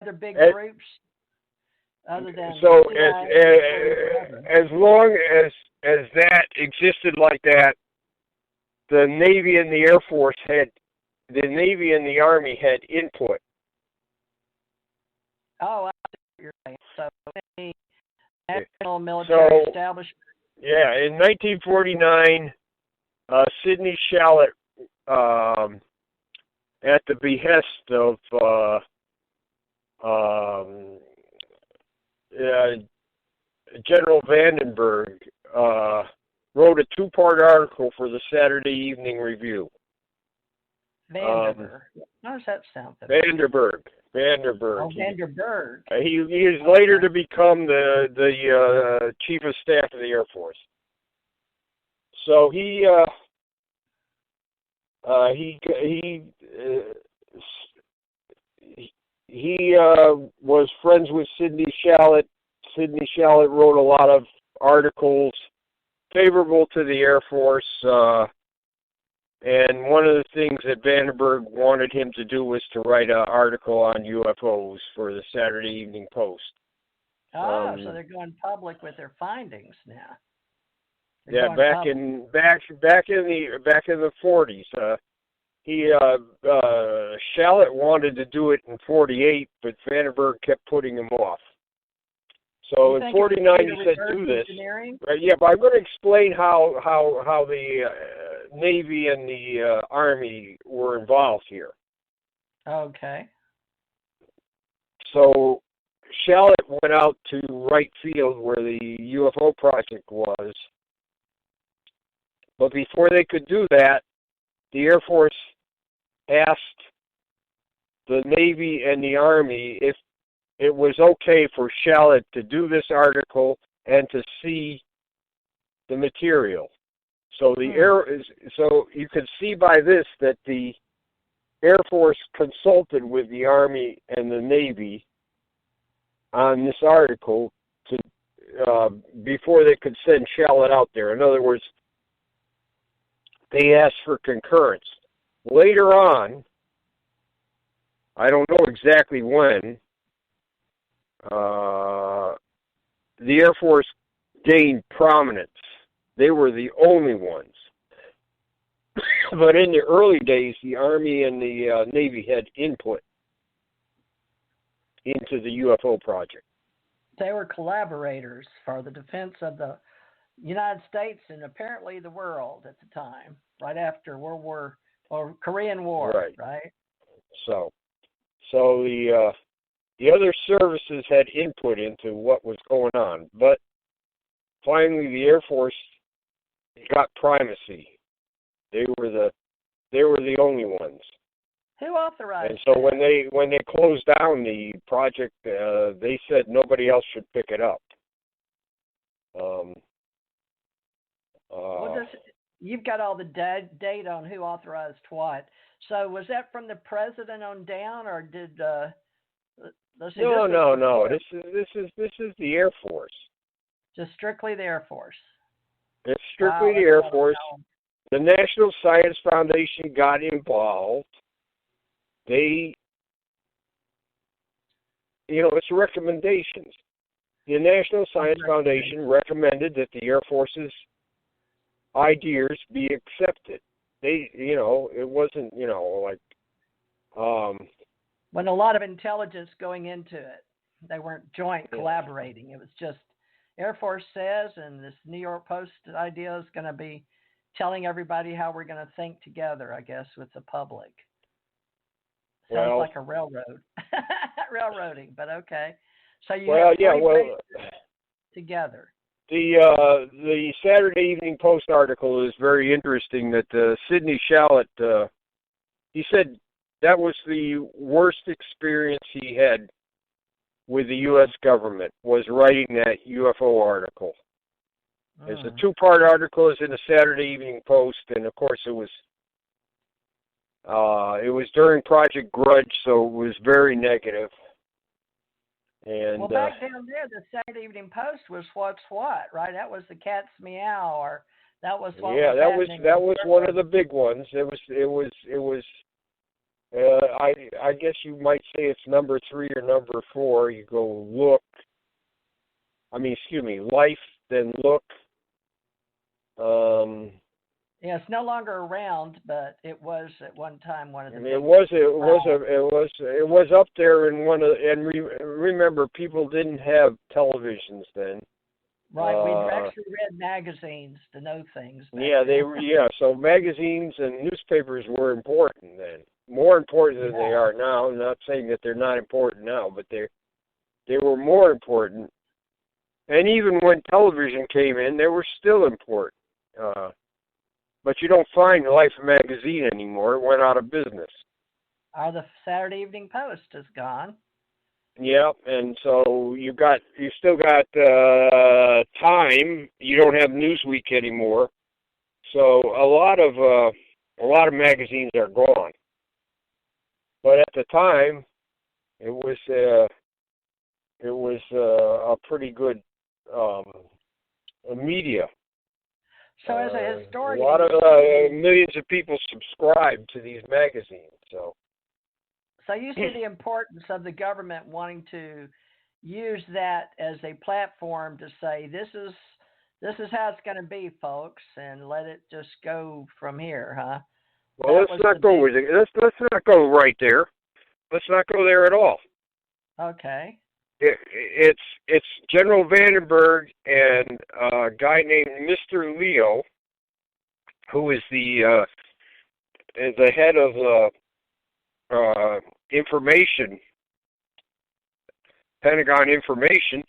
other big As, groups other than so CIA? as long as that existed like that, the Navy and the Air Force the Navy and the Army had input. Oh, I see what you're saying. So any national military establishment. Yeah, in 1949, Sidney Shallot, at the behest of General Vandenberg, wrote a two-part article for the Saturday Evening Review. Vandenberg. How does that sound? Vandenberg. Oh, Vandenberg. He is later to become the Chief of Staff of the Air Force. So he was friends with Sidney Shallot. Sidney Shallot wrote a lot of articles favorable to the Air Force, and one of the things that Vandenberg wanted him to do was to write an article on UFOs for the Saturday Evening Post. Oh, so they're going public with their findings now. Yeah, back in the 40s. Shallot wanted to do it in 48, but Vandenberg kept putting him off. So in 49, he said, "Do this." Yeah, but I'm going to explain how the Navy and the Army were involved here. Okay. So Shallot went out to Wright Field, where the UFO project was. But before they could do that, the Air Force asked the Navy and the Army if it was okay for Shallot to do this article and to see the material. So so you can see by this that the Air Force consulted with the Army and the Navy on this article before they could send Shallot out there. In other words, they asked for concurrence. Later on, I don't know exactly when, the Air Force gained prominence. They were the only ones. But in the early days, the Army and the Navy had input into the UFO project. They were collaborators for the defense of the United States and apparently the world at the time, right after Korean War, right? So the other services had input into what was going on, but finally the Air Force got primacy. They were the only ones. Who authorized? And so that? when they closed down the project, they said nobody else should pick it up. You've got all the data on who authorized what. So was that from the president on down, or did? No. This is the Air Force. Just strictly the Air Force. It's strictly the Air Force. The National Science Foundation got involved. It's recommendations. The National Science Foundation recommended that the Air Force's ideas be accepted. It wasn't, when a lot of intelligence going into it. They weren't joint collaborating. It was just Air Force says, and this New York Post idea is going to be telling everybody how we're going to think together, I guess, with the public. Sounds like a railroad. Railroading, but okay. So you together. The Saturday Evening Post article is very interesting. That Sidney Shallot, he said that was the worst experience he had with the U.S. government, was writing that UFO article. It's a two-part article. It's in the Saturday Evening Post, and of course it was during Project Grudge, so it was very negative. And back down there, the Saturday Evening Post was what's what, right? That was the cat's meow, or that was what. Yeah, that was one of the big ones. It was I guess you might say it's number 3 or number 4. You go look. Life, then look. Yeah, it's no longer around, but it was at one time one of the. It was up there in one of. And remember, people didn't have televisions then. Right, we actually read magazines to know things. Yeah, they were. Yeah, so magazines and newspapers were important then, more important than they are now. I'm not saying that they're not important now, but they were more important. And even when television came in, they were still important. But you don't find Life magazine anymore. It went out of business. The Saturday Evening Post is gone. Yeah, and so you still got Time. You don't have Newsweek anymore. So a lot of magazines are gone. But at the time, it was a pretty good media. So as a historian, a lot of millions of people subscribe to these magazines. So you see the importance of the government wanting to use that as a platform to say this is how it's going to be, folks, and let it just go from here, huh? Well, let's not go with it. Let's not go right there. Let's not go there at all. Okay. It's General Vandenberg and a guy named Mr. Leo, who is the head of information, Pentagon information.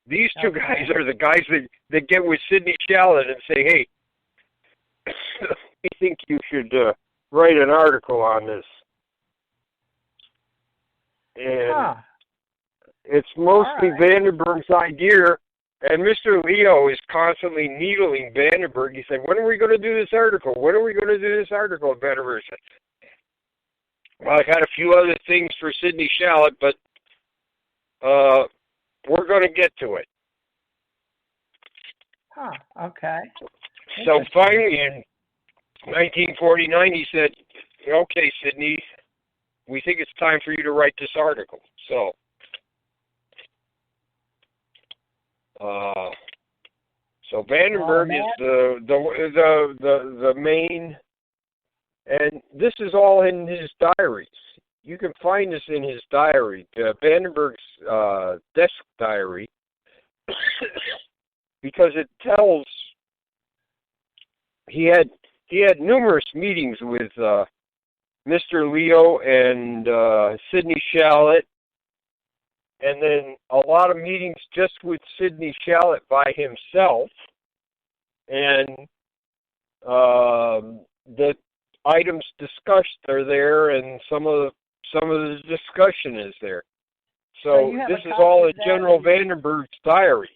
These two guys are the guys that get with Sidney Shallot and say, "Hey, we think you should write an article on this." And it's mostly Vandenberg's idea, and Mr. Leo is constantly needling Vandenberg. He said, "When are we going to do this article? When are we going to do this article?" Vandenberg said, "Well, I got a few other things for Sidney Shallot, but we're going to get to it." Okay. So finally, in 1949, he said, "Okay, Sidney, we think it's time for you to write this article." So Vandenberg is the main, and this is all in his diaries. You can find this in his diary, Vandenberg's desk diary, because it tells he had numerous meetings with Mr. Leo and Sidney Shallot, and then a lot of meetings just with Sidney Shallot by himself, and the items discussed are there, and some of the discussion is there. So this is all in General Vandenberg's diary.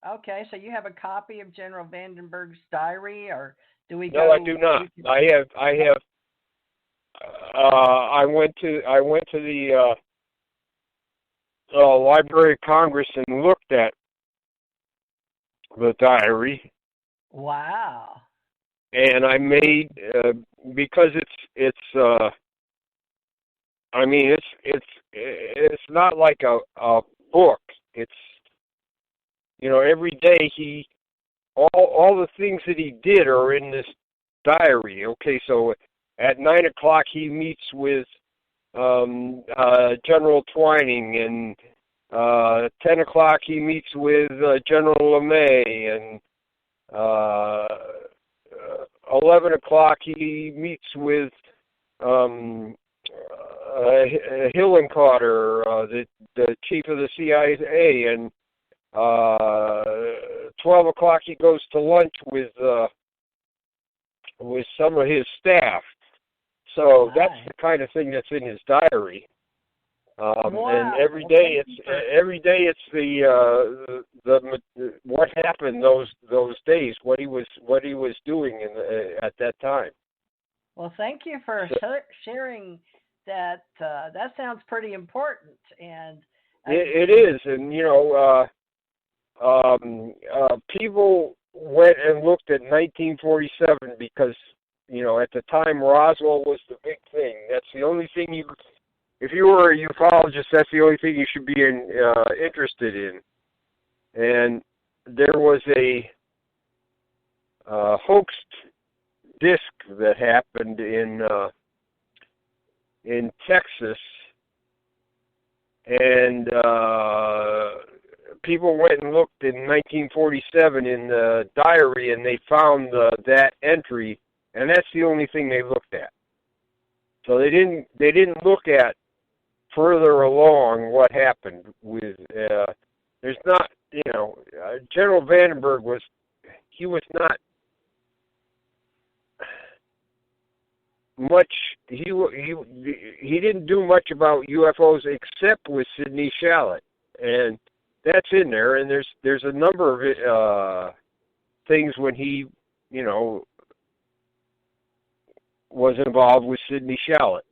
Okay, so you have a copy of General Vandenberg's diary, or do we? No, I do not. I have. I went to the Library of Congress and looked at the diary. Wow. And I made because it's not like a book. It's every day all the things that he did are in this diary. Okay, so at 9 o'clock he meets with General Twining, and 10 o'clock he meets with General LeMay, and 11 o'clock he meets with Hillenkotter, the chief of the CIA, and 12 o'clock he goes to lunch with some of his staff. So that's the kind of thing that's in his diary. And every day it's the what happened those days, what he was doing at that time. Well, thank you for sharing that. That sounds pretty important, and it is. And people went and looked at 1947 because at the time, Roswell was the big thing. That's the only thing if you were a ufologist, that's the only thing you should be interested in. And there was a hoaxed disc that happened in Texas, and people went and looked in 1947 in the diary, and they found that entry, and that's the only thing they looked at. So they didn't look at further along what happened with. There's not, General Vandenberg was not much. He didn't do much about UFOs except with Sidney Shallot, and that's in there. And there's a number of things when he was involved with Sidney Shallot,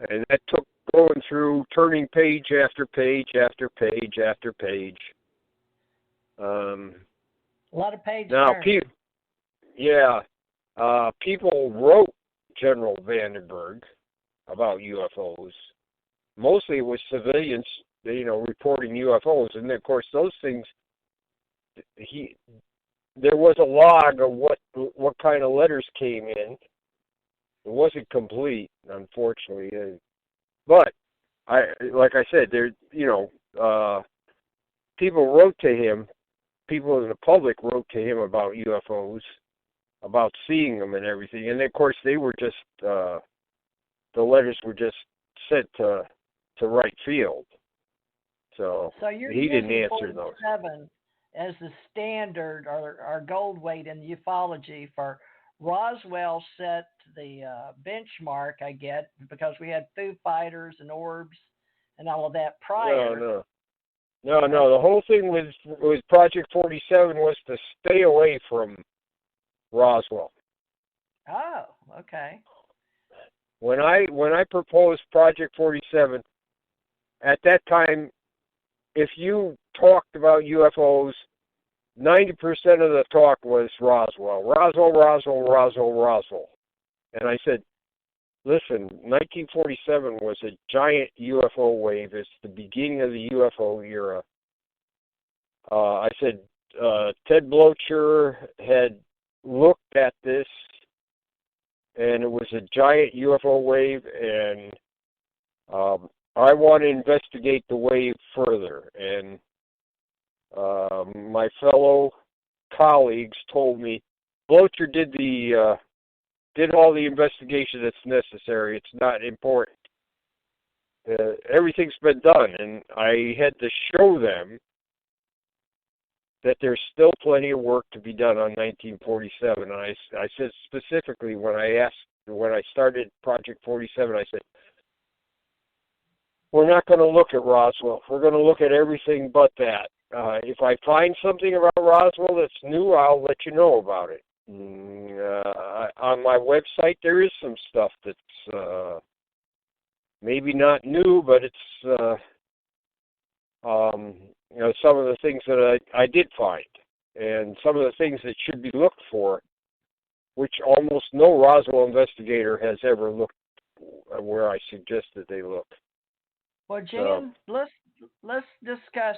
and that took going through, turning page after page after page after page. A lot of pages. Now, people wrote General Vandenberg about UFOs. Mostly it was civilians, reporting UFOs, and of course those things. There was a log of what kind of letters came in. It wasn't complete, unfortunately, but like I said, people wrote to him. People in the public wrote to him about UFOs, about seeing them and everything. And of course, they were just the letters were just sent to right field. So you're he didn't answer those. As the standard or gold weight in ufology for Roswell set the benchmark, I get, because we had Foo Fighters and Orbs and all of that prior. No. The whole thing with Project 47 was to stay away from Roswell. Oh, okay. When I proposed Project 47, at that time, if you talked about UFOs, 90% of the talk was Roswell. Roswell. And I said, listen, 1947 was a giant UFO wave. It's the beginning of the UFO era. I said, Ted Blocher had looked at this, and it was a giant UFO wave, and I want to investigate the wave further. And my fellow colleagues told me, Blocher did all the investigation that's necessary. It's not important. Everything's been done, and I had to show them that there's still plenty of work to be done on 1947. And I said specifically when I started Project 47, I said, we're not going to look at Roswell. We're going to look at everything but that. If I find something about Roswell that's new, I'll let you know about it. On my website, there is some stuff that's maybe not new, but it's some of the things that I did find, and some of the things that should be looked for, which almost no Roswell investigator has ever looked where I suggested they look. Well, Jan, let's discuss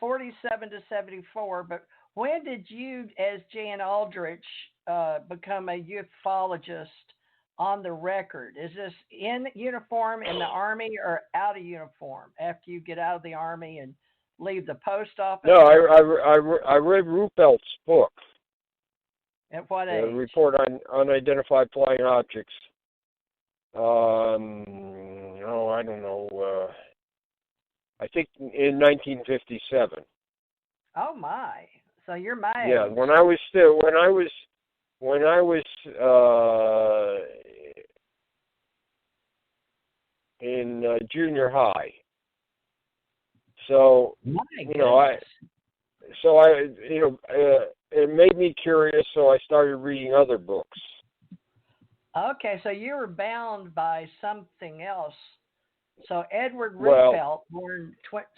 47 to 74. But when did you, as Jan Aldrich, become a ufologist on the record? Is this in uniform in the Army or out of uniform after you get out of the Army and leave the post office? No, I read Ruppelt's book. At what age? Report on Unidentified Flying Objects. I don't know. I think in 1957. Oh my! So you're my age. Yeah, when I was in junior high. So it made me curious. So I started reading other books. Okay, so you were bound by something else. So Edward Ruppelt, born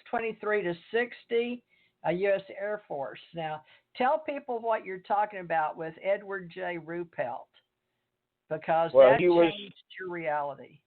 23 to 60, a U.S. Air Force. Now, tell people what you're talking about with Edward J. Ruppelt, because Well, that he was changed your reality.